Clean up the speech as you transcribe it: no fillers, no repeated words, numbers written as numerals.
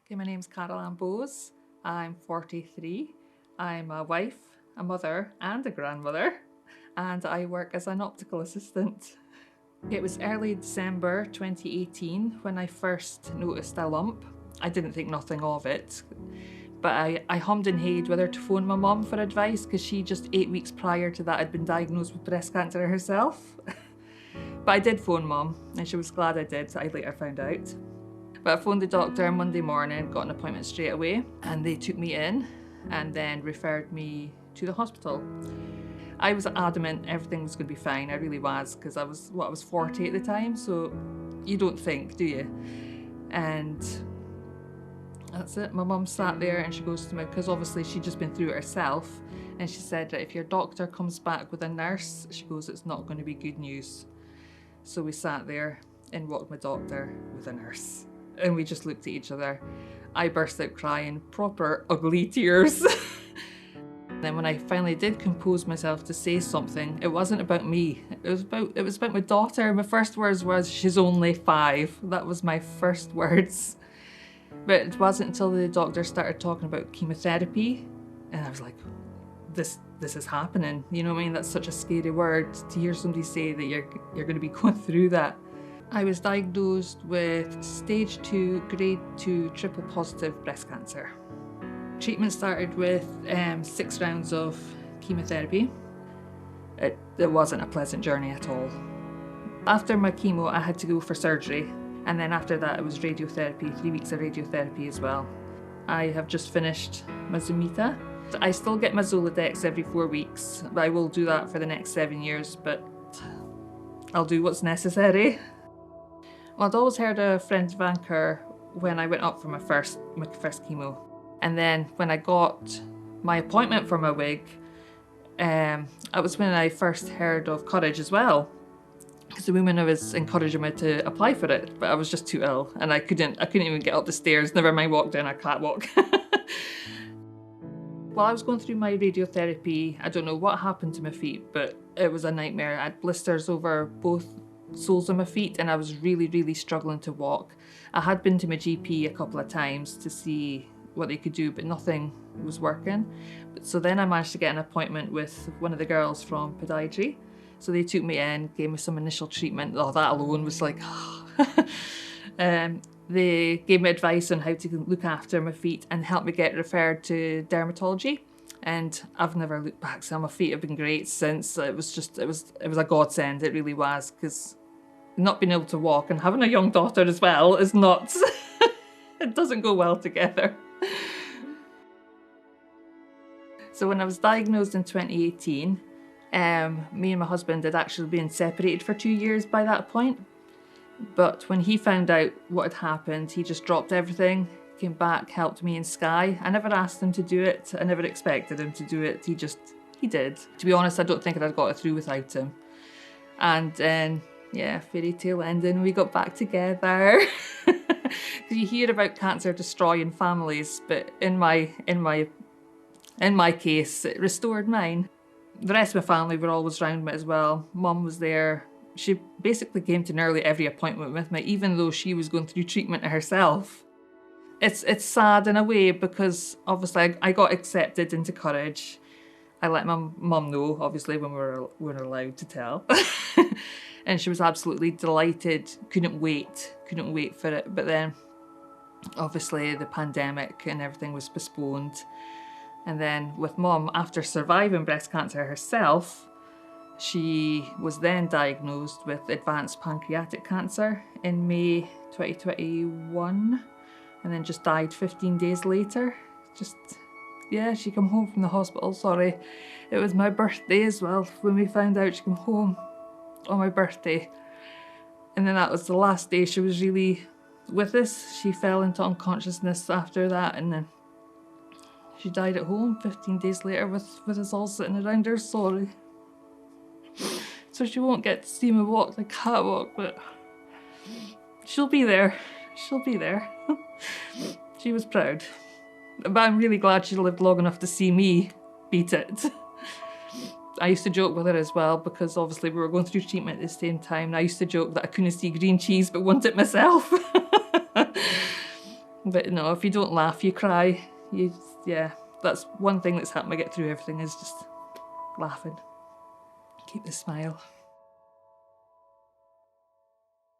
Okay, my name's Caroline Bowes. I'm 43. I'm a wife, a mother, and a grandmother, and I work as an optical assistant. It was early December 2018 when I first noticed a lump. I didn't think nothing of it, but I hummed and hawed whether to phone my mum for advice because she just 8 weeks prior to that had been diagnosed with breast cancer herself. But I did phone mum, and she was glad I did, I later found out. But I phoned the doctor Monday morning, got an appointment straight away, and they took me in and then referred me to the hospital. I was adamant everything was going to be fine. I really was, because I was 40 at the time, so you don't think, do you? And that's it. My mum sat there and she goes to me, because obviously she'd just been through it herself, and she said that if your doctor comes back with a nurse, she goes, it's not going to be good news. So we sat there and walked my doctor with a nurse. And we just looked at each other. I burst out crying, proper ugly tears. Then when I finally did compose myself to say something, it wasn't about me. It was about my daughter. My first words was, she's only 5. That was my first words. But it wasn't until the doctor started talking about chemotherapy, and I was like, this is happening. You know what I mean? That's such a scary word to hear somebody say that you're going to be going through that. I was diagnosed with stage 2, grade 2 triple positive breast cancer. Treatment started with 6 rounds of chemotherapy. It wasn't a pleasant journey at all. After my chemo, I had to go for surgery, and then after that it was radiotherapy, 3 weeks of radiotherapy as well. I have just finished my Zometa. I still get my Zoladex every 4 weeks, but I will do that for the next 7 years, but I'll do what's necessary. Well, I'd always heard of Friends of Anchor when I went up for my first chemo. And then when I got my appointment for my wig, that was when I first heard of Courage as well. Because the woman was encouraging me to apply for it, but I was just too ill and I couldn't even get up the stairs, never mind walk down a catwalk. While I was going through my radiotherapy, I don't know what happened to my feet, but it was a nightmare. I had blisters over both soles of my feet and I was really, really struggling to walk. I had been to my GP a couple of times to see what they could do, but nothing was working. So then I managed to get an appointment with one of the girls from podiatry. So they took me in, gave me some initial treatment. Oh, that alone was like, they gave me advice on how to look after my feet and helped me get referred to dermatology. And I've never looked back, so my feet have been great since. It was a godsend, it really was, because not being able to walk and having a young daughter as well is not, it doesn't go well together. So when I was diagnosed in 2018, me and my husband had actually been separated for 2 years by that point. But when he found out what had happened, he just dropped everything, came back, helped me in Skye. I never asked him to do it. I never expected him to do it. He did. To be honest, I don't think I'd have got it through without him. And then, yeah, fairy tale ending, we got back together. You hear about cancer destroying families, but in my case, it restored mine. The rest of my family were always around me as well. Mum was there. She basically came to nearly every appointment with me, even though she was going through treatment herself. It's sad in a way because obviously I got accepted into Courage. I let my mum know, obviously, when we were allowed to tell. And she was absolutely delighted, couldn't wait for it. But then, obviously, the pandemic and everything was postponed. And then with Mum, after surviving breast cancer herself, she was then diagnosed with advanced pancreatic cancer in May 2021, and then just died 15 days later. She came home from the hospital, sorry. It was my birthday as well when we found out she came home on my birthday. And then that was the last day she was really with us. She fell into unconsciousness after that, and then she died at home 15 days later with us all sitting around her, sorry. So she won't get to see me walk the catwalk, but she'll be there. She'll be there. She was proud. But I'm really glad she lived long enough to see me beat it. I used to joke with her as well, because obviously we were going through treatment at the same time. And I used to joke that I couldn't see green cheese but want it myself. But no, if you don't laugh, you cry. Yeah, that's one thing that's helped me get through everything, is just laughing. Keep the smile.